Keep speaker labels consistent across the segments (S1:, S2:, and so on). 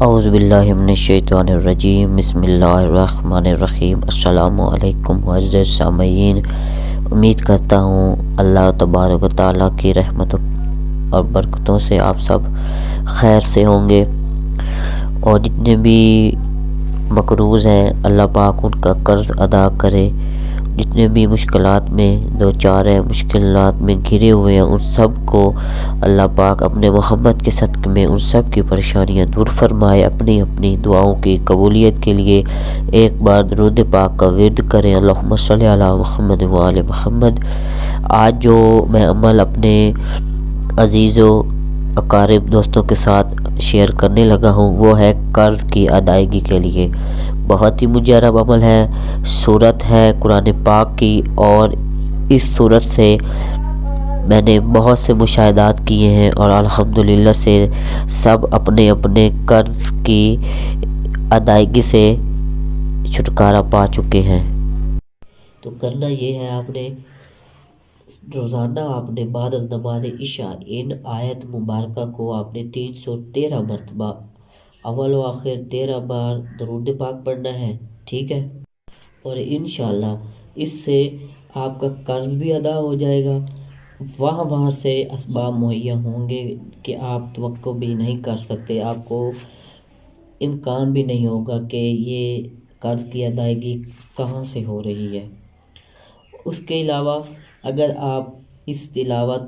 S1: اعوذ باللہ من الشیطان الرجیم، بسم اللہ الرحمن الرحیم۔ السلام علیکم معزز سامعین، امید کرتا ہوں اللہ تبارک و تعالیٰ کی رحمت اور برکتوں سے آپ سب خیر سے ہوں گے، اور جتنے بھی مقروض ہیں اللہ پاک ان کا قرض ادا کرے، جتنے بھی مشکلات میں دو چار ہیں، مشکلات میں گھرے ہوئے ہیں، ان سب کو اللہ پاک اپنے محمد کے صدقے میں ان سب کی پریشانیاں دور فرمائے۔ اپنی اپنی دعاؤں کی قبولیت کے لیے ایک بار درود پاک کا ورد کریں، اللہم صلی علی محمد و آل محمد۔ آج جو میں عمل اپنے عزیزوں، اقارب، دوستوں کے ساتھ شیئر کرنے لگا ہوں وہ ہے قرض کی ادائیگی کے لیے۔ بہت ہی مجرب عمل ہے، صورت ہے قرآن پاک کی، اور اس صورت سے میں نے بہت سے مشاہدات کیے ہیں اور الحمدللہ سے سب اپنے اپنے قرض کی ادائیگی سے چھٹکارا پا چکے ہیں۔ تو کرنا یہ ہے، آپ نے روزانہ بعد از نماز عشاء ان آیت مبارکہ کو آپ نے 313 مرتبہ اول و آخر 13 بار درود پاک پڑھنا ہے، ٹھیک ہے؟ اور انشاءاللہ اس سے آپ کا قرض بھی ادا ہو جائے گا، وہاں سے اسباب مہیا ہوں گے کہ آپ توقع بھی نہیں کر سکتے، آپ کو امکان بھی نہیں ہوگا کہ یہ قرض کی ادائیگی کہاں سے ہو رہی ہے۔ اس کے علاوہ اگر آپ اس تلاوت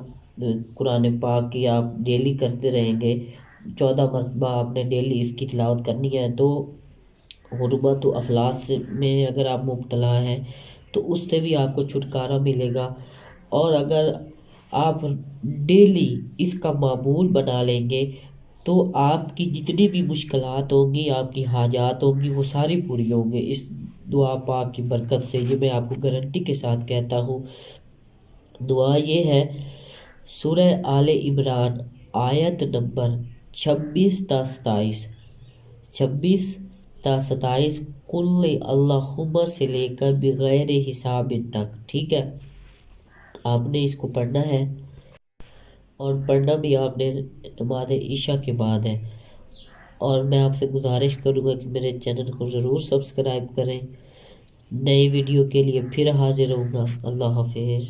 S1: قرآن پاک کی آپ ڈیلی کرتے رہیں گے، 14 مرتبہ آپ نے ڈیلی اس کی تلاوت کرنی ہے، تو غربت و افلاس میں اگر آپ مبتلا ہیں تو اس سے بھی آپ کو چھٹکارا ملے گا۔ اور اگر آپ ڈیلی اس کا معمول بنا لیں گے تو آپ کی جتنی بھی مشکلات ہوں گی، آپ کی حاجات ہوں گی، وہ ساری پوری ہوں گے اس دعا پاک کی برکت سے۔ یہ میں آپ کو گارنٹی کے ساتھ کہتا ہوں۔ دعا یہ ہے، سورہ آل عمران آیت نمبر 26 تا 27 قل اللہم سے لے کر بغیر حساب تک، ٹھیک ہے؟ آپ نے اس کو پڑھنا ہے، اور پڑھنا بھی آپ نے نماز عشاء کے بعد ہے۔ اور میں آپ سے گزارش کروں گا کہ میرے چینل کو ضرور سبسکرائب کریں۔ نئی ویڈیو کے لیے پھر حاضر ہوں گا۔ اللہ حافظ۔